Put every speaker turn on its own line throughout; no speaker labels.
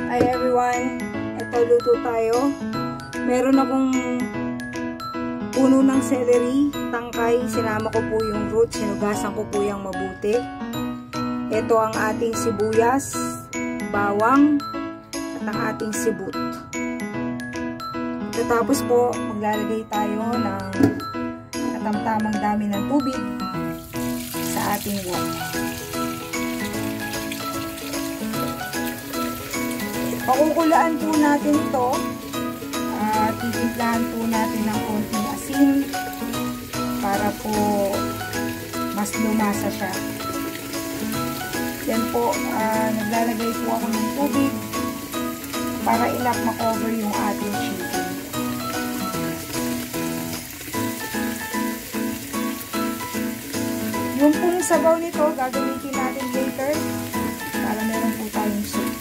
Hi everyone, ito luto tayo. Meron akong puno ng celery, tangkay, sinama ko po yung roots, sinugasan ko po yung mabuti. Ito ang ating sibuyas, bawang, at ang ating sibut. Tapos po, maglalagay tayo ng katamtamang dami ng tubig sa ating wok. Pakukulaan po natin ito at titimplahan po natin ng konting asin para po mas lumasa siya. Yan po, naglalagay po ako ng tubig para enough ma-cover yung ating chicken. Yung pong sabaw nito, gagamitin natin later para meron po tayong soup.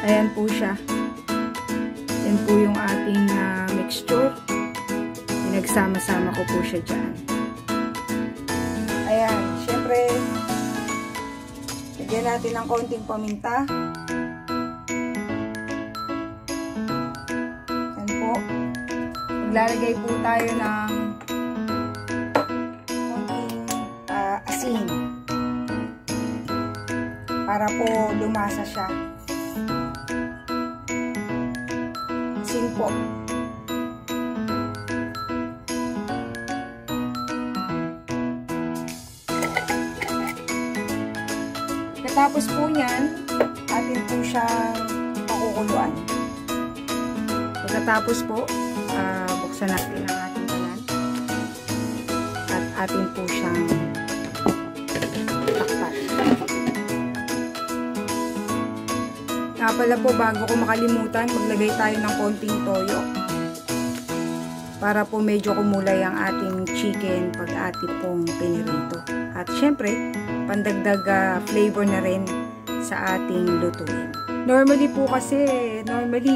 Ayan po siya. Yan po yung ating mixture. Pinagsama-sama ko po siya dyan. Ayan. Siyempre, lagyan natin ng konting paminta. Yan po. Maglalagay po tayo ng konting asin. Para po lumasa siya. Asin po. Tapos po niyan, atin po siyang pakukuluan. Pagkatapos po, buksan natin ang ating kalan. At atin po siyang takpan. Nga pala po, bago ko makalimutan, maglagay tayo ng konting toyo. Para po medyo kumulay ang ating chicken pag atin pong pinirito. At syempre, pandagdag flavor na rin sa ating lutuin. Normally po kasi,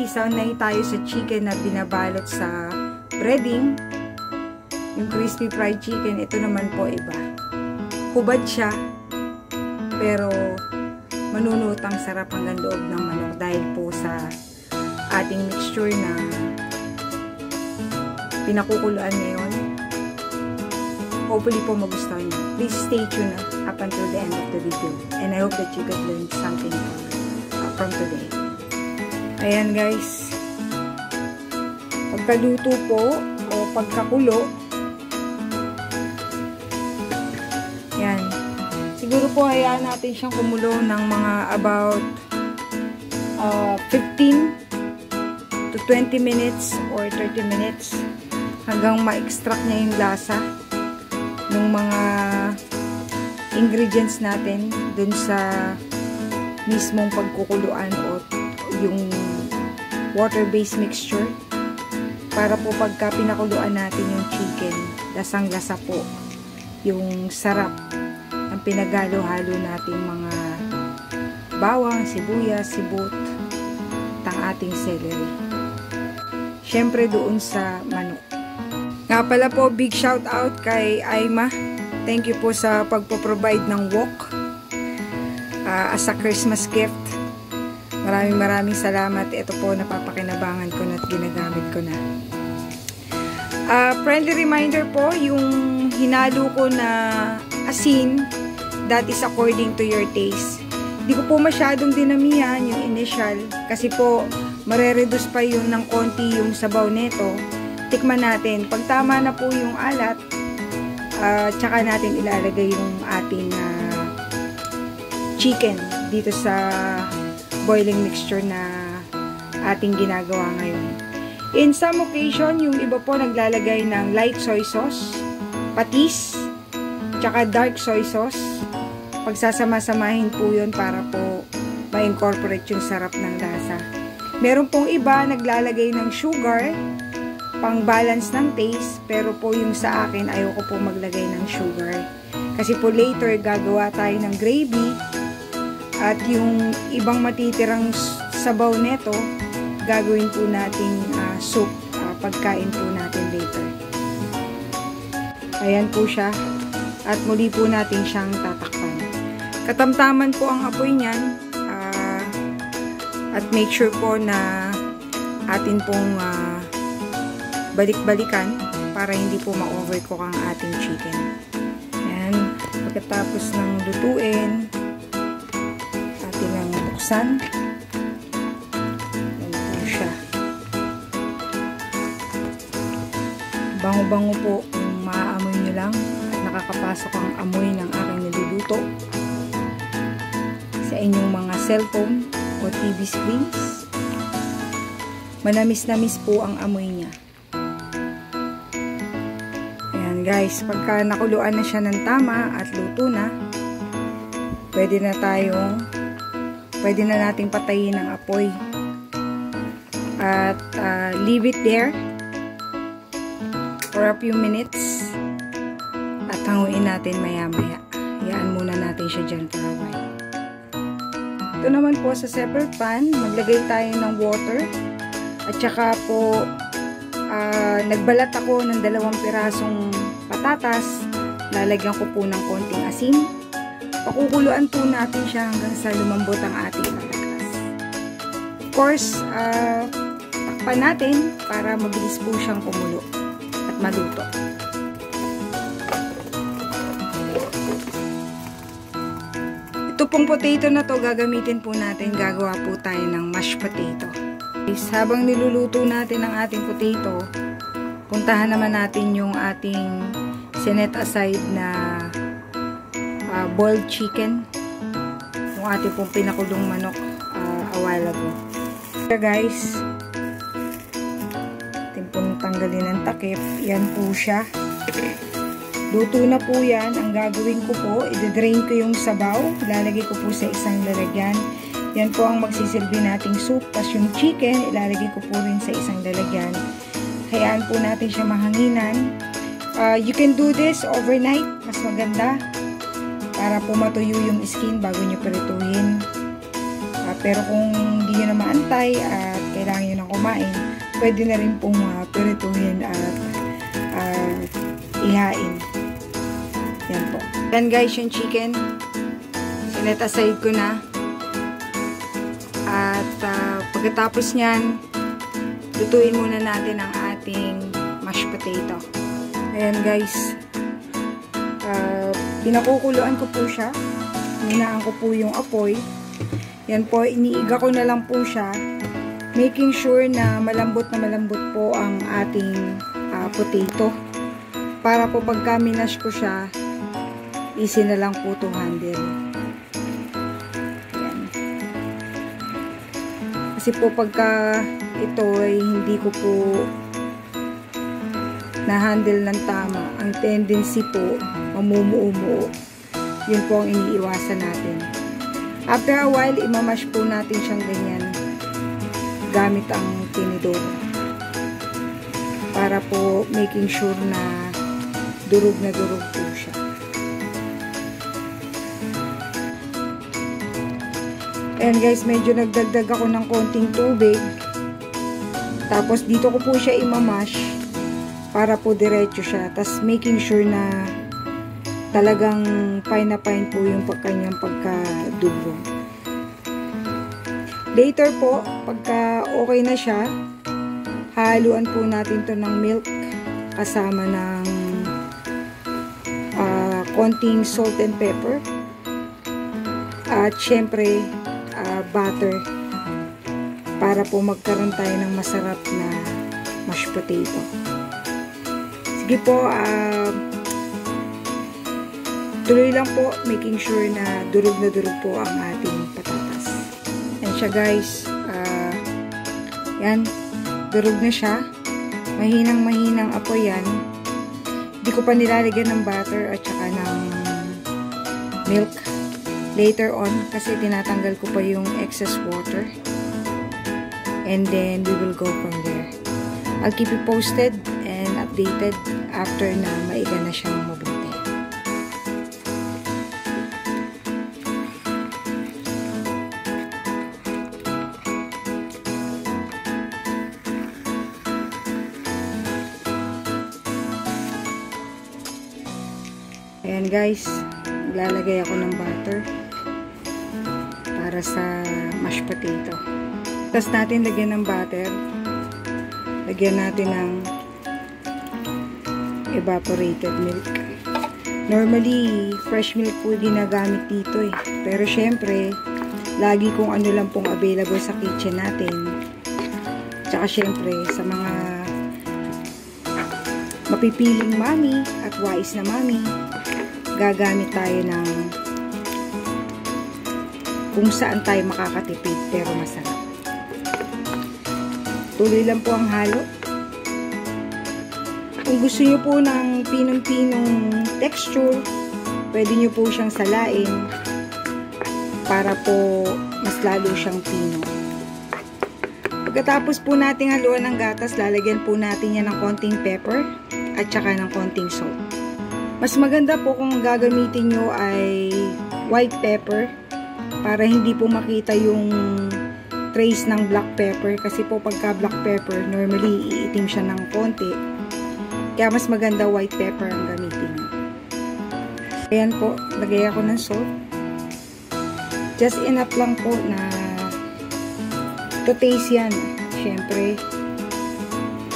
sanay tayo sa chicken na binabalot sa breading. Yung crispy fried chicken, ito naman po iba. Hubad siya, pero manunutang sarap hanggang loob ng manok dahil po sa ating mixture na pinakukuluan ngayon. Hopefully po magustuhan niyo. Please stay tuned up until the end of the video. And I hope that you could learn something from today. Ayan guys. Pagkaluto po o pagkakulo. Yan. Siguro po hayaan natin siyang kumulo ng mga about 15 to 20 minutes or 30 minutes hanggang ma-extract niya yung lasa ng mga ingredients natin dun sa mismong pagkukuluan o yung water-based mixture para po pagka pinakuluan natin yung chicken, lasang-lasa po yung sarap ng pinagalo-halo nating mga bawang, sibuyas, sibut at ang ating celery. Syempre doon sa manok. Nga pala po, big shout out kay Aima. Thank you po sa pagpo-provide ng wok as a Christmas gift. Maraming salamat. Ito po, napapakinabangan ko na at ginagamit ko na. Friendly reminder po, yung hinalo ko na asin, that is according to your taste. Hindi ko po masyadong dinamihan yung initial kasi po, marereduce pa yun ng konti yung sabaw neto. Tikman natin. Pag tama na po yung alat, tsaka natin ilalagay yung ating chicken dito sa boiling mixture na ating ginagawa ngayon. In some occasion, yung iba po naglalagay ng light soy sauce, patis, tsaka dark soy sauce. Pagsasama-samahin po yun para po ma-incorporate yung sarap ng lasa. Meron pong iba naglalagay ng sugar, pang balance ng taste, pero po yung sa akin ayoko po maglagay ng sugar kasi po later gagawa tayo ng gravy at yung ibang matitirang sabaw neto gagawin po nating soup pagkain po natin later. Ayan po siya at muli po natin siyang tatakpan. Katamtaman po ang apoy niyan. At make sure po na atin pong balik-balikan para hindi po ma-overcook ang ating chicken. Ayan. Pagkatapos ng lutuin, atin ang buksan. Ayan po siya. Bango-bango po kung maaamoy nyo lang at nakakapasok ang amoy ng aking niluluto sa inyong mga cellphone o TV screens. Manamis-namis po ang amoy niya. Ayan guys, pagka nakuluan na siya ng tama at luto na, pwede na nating patayin ang apoy. At leave it there for a few minutes at hanguin natin maya-maya. Hayaan muna natin siya dyan for a while. Ito naman po sa separate pan, maglagay tayo ng water at saka po nagbalat ako ng 2 pirasong patatas. Lalagyan ko po ng konting asin. Pakukuluan po natin siya hanggang sa lumambot ang ating patatas. Of course, takpan natin para mabilis po siyang kumulo at maluto. Ito pong potato na to, gagamitin po natin, gagawa po tayo ng mashed potato. Habang niluluto natin ang ating potato, puntahan naman natin yung ating sinet aside na boiled chicken. Yung ating pong pinakulong manok a while ago. So guys, ating pong tanggalin ang takip. Yan po siya. Luto na po yan. Ang gagawin ko po, i-drain ko yung sabaw. Ilalagay ko po sa isang lalagyan. Yan po ang magsisilbi nating soup. Tapos yung chicken, ilalagay ko po rin sa isang lalagyan. Hayaan po natin siya mahanginan. You can do this overnight. Mas maganda. Para po matuyo yung skin bago nyo prituhin. Pero kung hindi nyo na maantay at kailangan nyo nang kumain, pwede na rin pong prituhin at ihain. Yan po. Yan guys, yung chicken. Sinet aside ko na. At pagkatapos nyan, lutuin muna natin ang ating mashed potato. Ayan guys. Pinakukuluan ko po siya. Hinaan ko po yung apoy. Yan po, iniiga ko na lang po siya. Making sure na malambot po ang ating potato. Para po pagka minash ko siya, easy na lang po to handle. Yan. Kasi po pagka ito ay hindi ko po na-handle ng tama, ang tendency po, mamumuo-muo. Yun po ang iniiwasan natin. After a while, imamash po natin siyang ganyan gamit ang tinidor. Para po making sure na durog na durog po siya. Ayan guys, medyo nagdagdag ako ng konting tubig. Tapos dito ko po siya imamash para po diretso siya. Tapos making sure na talagang fine na fine po yung kanyang pagkadugo. Later po, pagka okay na siya, haluan po natin to ng milk kasama ng konting salt and pepper at syempre butter para po magkaroon tayo ng masarap na mashed potato. Sige po, tuloy lang po, making sure na durog po ang ating patatas. Yan siya guys, yan, durog na siya, mahinang apoy yan. Hindi ko pa nilalagyan ng butter at saka ng milk later on kasi tinatanggal ko pa yung excess water. And then we will go from there. I'll keep you posted and updated after na maiga na siya ng mabuti. Ayan guys, lalagay ako ng butter. para sa mashed potato. Tapos natin lagyan ng butter. Lagyan natin ng evaporated milk. Normally, fresh milk po ginagamit dito eh. Pero syempre, lagi kung ano lang pong available sa kitchen natin. Tsaka syempre, sa mga mapipiling mami at wise na mami, gagamit tayo ng kung saan tayo makakatipid pero masarap. Tuloy lang po ang halo. Kung gusto nyo po ng pinong-pinong texture, pwede nyo po siyang salain para po mas lalo siyang pino. Pagkatapos po nating haluan ng gatas, lalagyan po natin yan ng konting pepper at saka ng konting salt. Mas maganda po kung gagamitin nyo ay white pepper para hindi po makita yung trace ng black pepper, kasi po pagka black pepper normally iitim siya ng konti, kaya mas maganda white pepper ang gamitin nyo. Ayan po, lagay ako ng salt. Just enough lang po na to taste yan, syempre,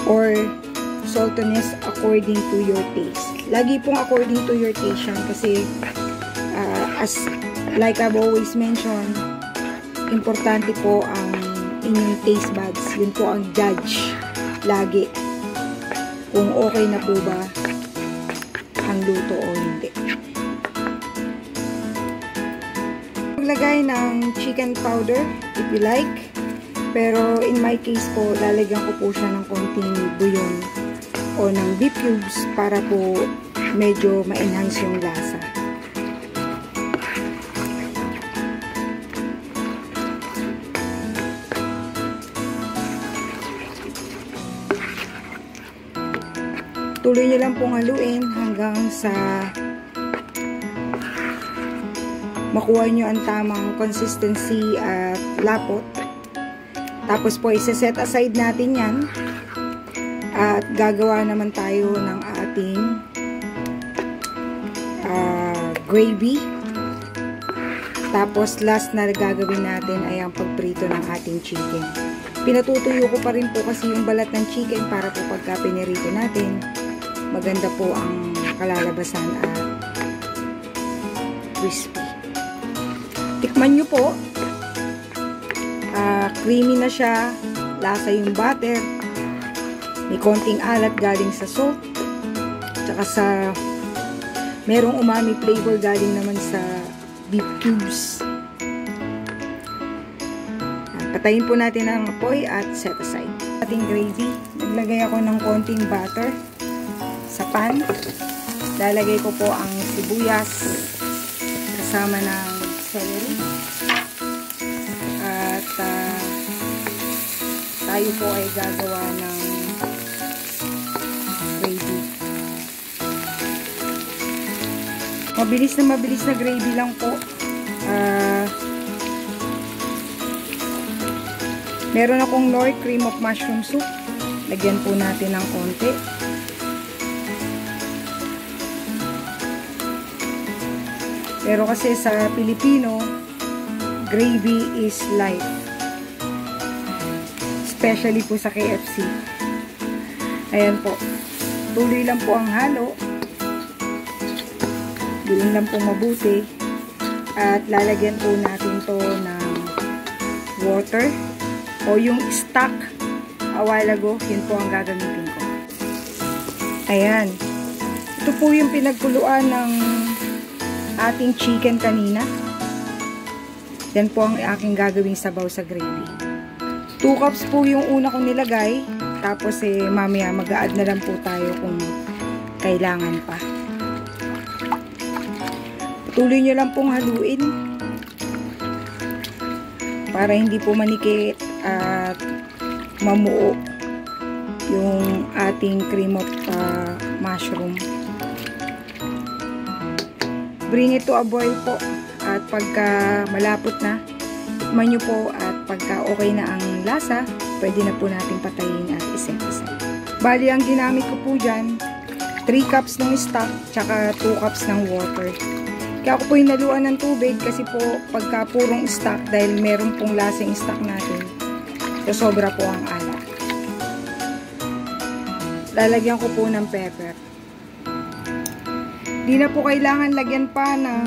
or saltiness according to your taste. Lagi pong according to your taste yan, kasi as like I've always mentioned, importante po ang inyong taste buds. Yun po ang judge lagi kung okay na po ba ang luto o hindi. Maglagay ng chicken powder if you like, pero in my case po, lalagyan ko po siya ng konting buyon o ng beef cubes para po medyo ma-enhance yung lasa. Tuloy nyo lang pong haluin hanggang sa makuha nyo ang tamang consistency at lapot. Tapos po, isa-set aside natin yan. At gagawa naman tayo ng ating gravy. Tapos, last na gagawin natin ay ang pagprito ng ating chicken. Pinatutuyo ko pa rin po kasi yung balat ng chicken para po pagka pinirito natin, maganda po ang kalalabasan at crispy. Tikman nyo po. Creamy na siya. Lasa yung butter. May konting alat galing sa salt. Tsaka sa merong umami flavor galing naman sa beef cubes. Patayin po natin ang apoy at set aside. Ating gravy. Naglagay ako ng konting butter sa pan. Lalagay ko po ang sibuyas kasama ng celery. At tayo po ay gagawa ng gravy. Mabilis na gravy lang po. Meron akong Knorr cream of mushroom soup. Lagyan po natin ng konti. Pero kasi sa Pilipino, gravy is life. Especially po sa KFC. Ayan po. Tuloy lang po ang halo. Dilim lang po mabuti. At lalagyan po natin to ng water. O yung stock a while ago, yun po ang gagamitin ko. Ayan. Ito po yung pinagkuluan ng ating chicken kanina. Yan po ang aking gagawing sabaw sa gravy. 2 cups po yung una kong nilagay. Tapos mamaya mag-a-add na lang po tayo kung kailangan pa. Patuloy nyo lang pong haluin para hindi po manikit at mamuo yung ating cream of mushroom. Bring it to a boil po, at pagka malapot na, tikman nyo po, at pagka okay na ang lasa, pwede na po natin patayin at iset aside. Bali, ang ginamit ko po dyan, 3 cups ng stock, tsaka 2 cups ng water. Kaya ako po hinaluan ng tubig kasi po pagka purong stock, dahil meron pong lasing stock natin, so sobra po ang alak. Lalagyan ko po ng pepper. Di na po kailangan lagyan pa ng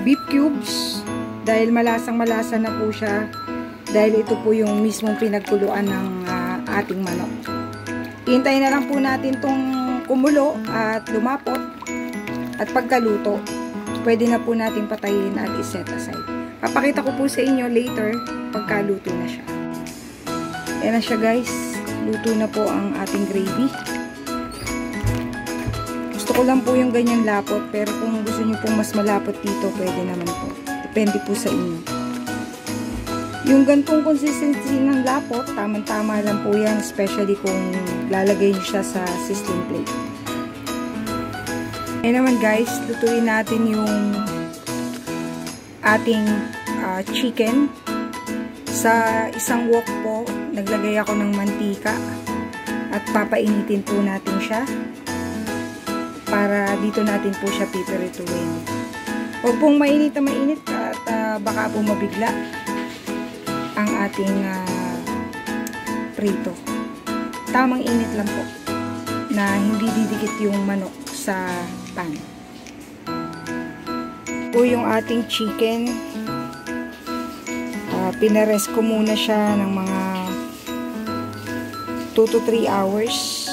beef cubes dahil malasang-malasa na po siya, dahil ito po yung mismong pinagkuluan ng ating manok. Hintayin na lang po natin tong kumulo at lumapot, at pagkaluto pwede na po natin patayin at iset aside. Papakita ko po sa inyo later pagkaluto na siya. Ayan na siya guys, luto na po ang ating gravy. Gusto ko lang po yung ganyan lapot, pero kung gusto nyo pong mas malapot dito, pwede naman po. Depende po sa inyo. Yung gantong consistency ng lapot, tamang-tama lang po yan, especially kung lalagay nyo siya sa sizzling plate. Ngayon naman guys, lutuin natin yung ating chicken. Sa isang wok po, naglagay ako ng mantika at papainitin po natin siya para dito natin po siya pipirituin. Huwag pong mainit na mainit at baka po mabigla ang ating prito. Tamang init lang po na hindi didikit yung manok sa pan. Po yung ating chicken, pinares ko muna siya ng mga 2 to 3 hours.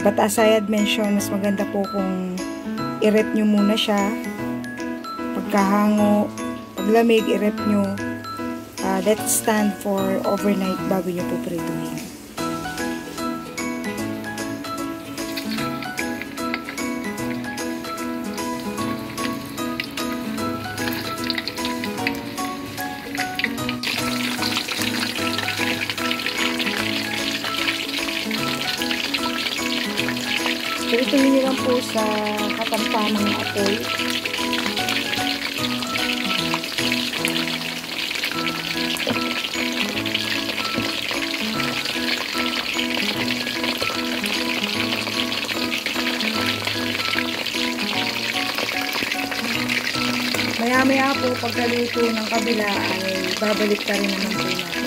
But as I had mentioned, mas maganda po kung i-rep nyo muna siya. Pagkahango, paglamig, i-rep nyo. Let stand for overnight bago nyo po prituhin. Prituhin nyo lang po sa katamtamang apoy. Maya-maya po pagkaluto ng kabila ay babalik ka rin naman po natin.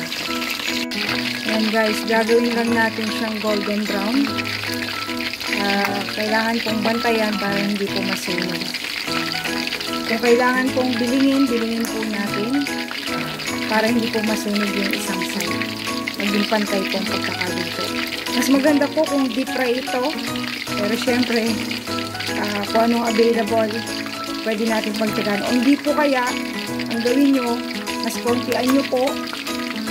Ayan guys, gagawin lang natin siyang golden brown. Kailangan pong bantayan para hindi po masunog. Kung kailangan pong bilingin po natin para hindi po masunog yung isang side. Maging pantay pong pagkakaluto. Mas maganda po kung deep fry ito, pero syempre kung anong available pwede natin pagtagaan. O hindi po kaya, ang gawin nyo, mas kontian nyo po.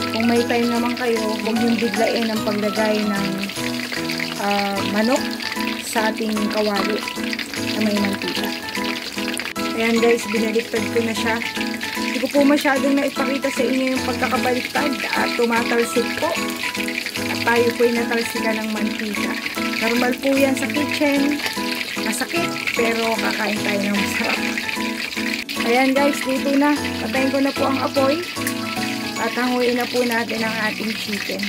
Kung may time naman kayo, huwag yung biglain ang paglagay ng manok sa ating kawali na may mantika. Ayan guys, binaliktad ko na siya. Hindi ko po masyadong naipakita sa inyo yung pagkakabaliktad at tumatalsik po. At tayo po yung natalsikan ng mantika. Normal po yan sa kitchen. Masakit, pero kakain tayo ng masarap. Ayan guys, dito na. Patayin ko na po ang apoy. At hanguin na po natin ang ating chicken.